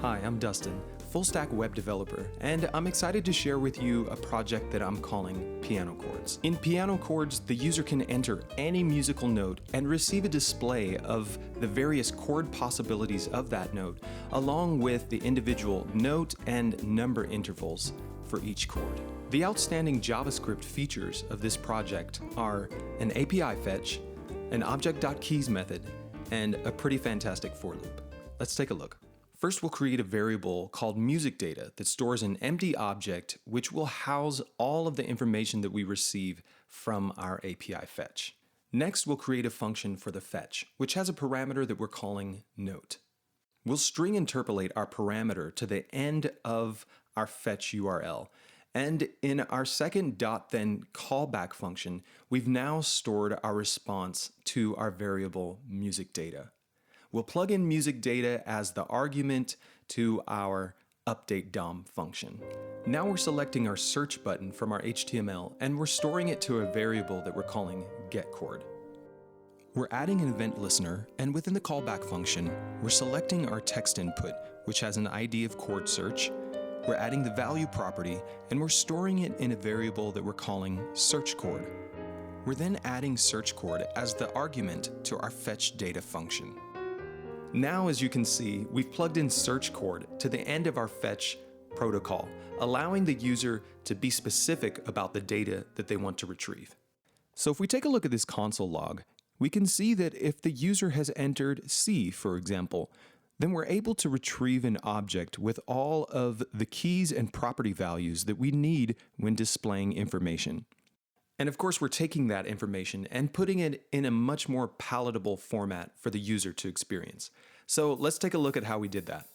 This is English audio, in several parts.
Hi, I'm Dustin, full-stack web developer, and I'm excited to share with you a project that I'm calling Piano Chords. In Piano Chords, the user can enter any musical note and receive a display of the various chord possibilities of that note, along with the individual note and number intervals for each chord. The outstanding JavaScript features of this project are an API fetch, an Object.keys method, and a pretty fantastic for loop. Let's take a look. First, we'll create a variable called music data that stores an empty object which will house all of the information that we receive from our API fetch. Next, we'll create a function for the fetch, which has a parameter that we're calling note. We'll string interpolate our parameter to the end of our fetch URL. And in our second .then callback function, we've now stored our response to our variable music data. We'll plug in music data as the argument to our update DOM function. Now we're selecting our search button from our HTML and we're storing it to a variable that we're calling getChord. We're adding an event listener, and within the callback function, we're selecting our text input, which has an ID of chord search. We're adding the value property, and we're storing it in a variable that we're calling searchChord. We're then adding searchChord as the argument to our fetch data function. Now, as you can see, we've plugged in searchChord to the end of our fetch protocol, allowing the user to be specific about the data that they want to retrieve. So if we take a look at this console log, we can see that if the user has entered C, for example, then we're able to retrieve an object with all of the keys and property values that we need when displaying information. And of course, we're taking that information and putting it in a much more palatable format for the user to experience. So let's take a look at how we did that.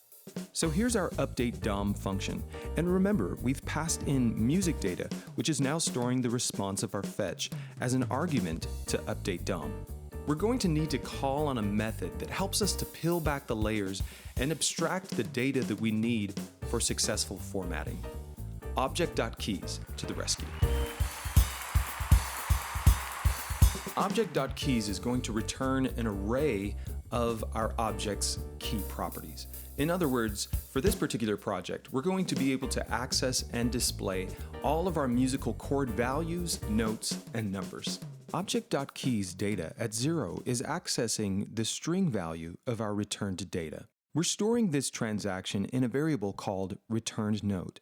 So here's our update DOM function. And remember, we've passed in music data, which is now storing the response of our fetch as an argument to update DOM. We're going to need to call on a method that helps us to peel back the layers and abstract the data that we need for successful formatting. Object.keys to the rescue. Object.keys is going to return an array of our object's key properties. In other words, for this particular project, we're going to be able to access and display all of our musical chord values, notes, and numbers. Object.keys data at 0 is accessing the string value of our returned data. We're storing this transaction in a variable called returned note.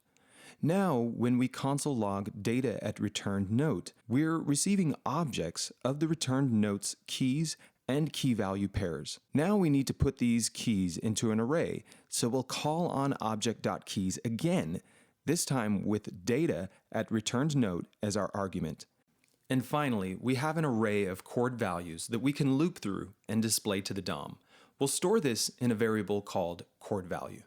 Now, when we console log data at returned note, we're receiving objects of the returned note's keys and key value pairs. Now we need to put these keys into an array, so we'll call on Object.keys again, this time with data at returned note as our argument. And finally, we have an array of chord values that we can loop through and display to the DOM. We'll store this in a variable called chord value.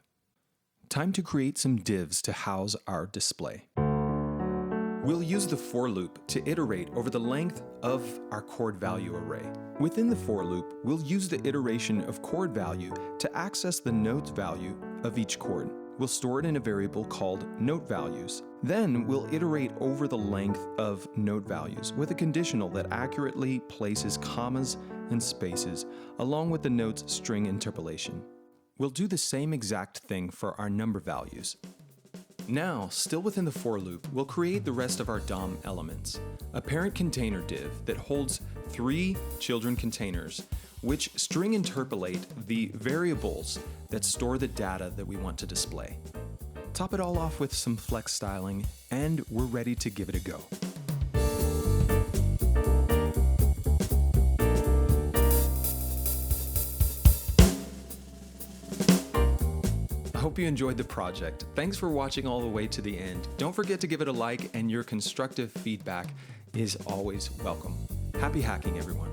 Time to create some divs to house our display. We'll use the for loop to iterate over the length of our chord value array. Within the for loop, we'll use the iteration of chord value to access the note value of each chord. We'll store it in a variable called note values. Then we'll iterate over the length of note values with a conditional that accurately places commas and spaces along with the note's string interpolation. We'll do the same exact thing for our number values. Now, still within the for loop, we'll create the rest of our DOM elements. A parent container div that holds 3 children containers, which string interpolate the variables that store the data that we want to display. Top it all off with some flex styling, and we're ready to give it a go. I hope you enjoyed the project. Thanks for watching all the way to the end. Don't forget to give it a like, and your constructive feedback is always welcome. Happy hacking, everyone.